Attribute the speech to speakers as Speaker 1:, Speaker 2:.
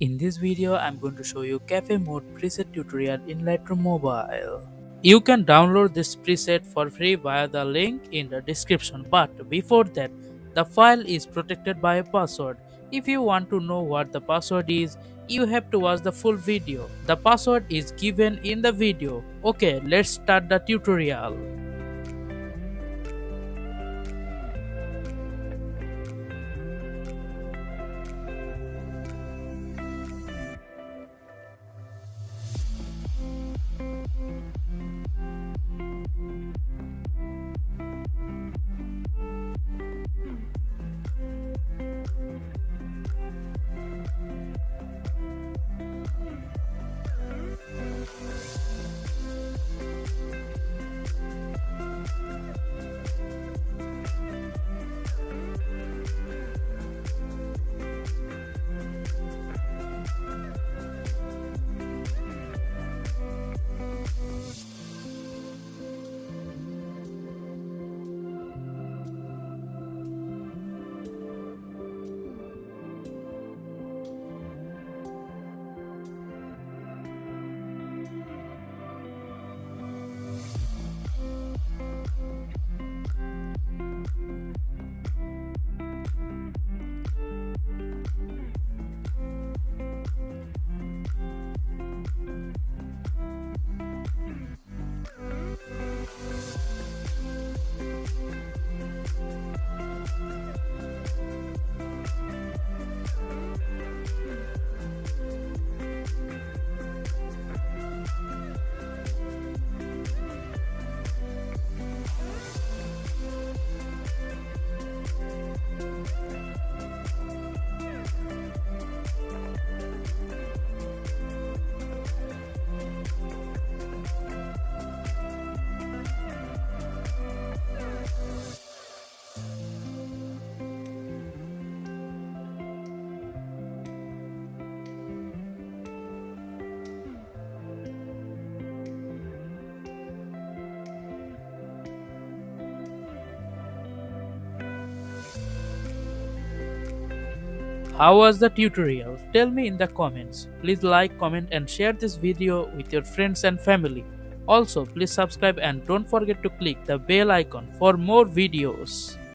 Speaker 1: In this video, I'm going to show you cafe mode preset tutorial in Lightroom Mobile. You can download this preset for free via the link in the description, but before that, the file is protected by a password. If you want to know what the password is, you have to watch the full video. The password is given in the video. Okay, let's start the tutorial. How was the tutorial? Tell me in the comments. Please like, comment and share this video with your friends and family. Also, please subscribe and don't forget to click the bell icon for more videos.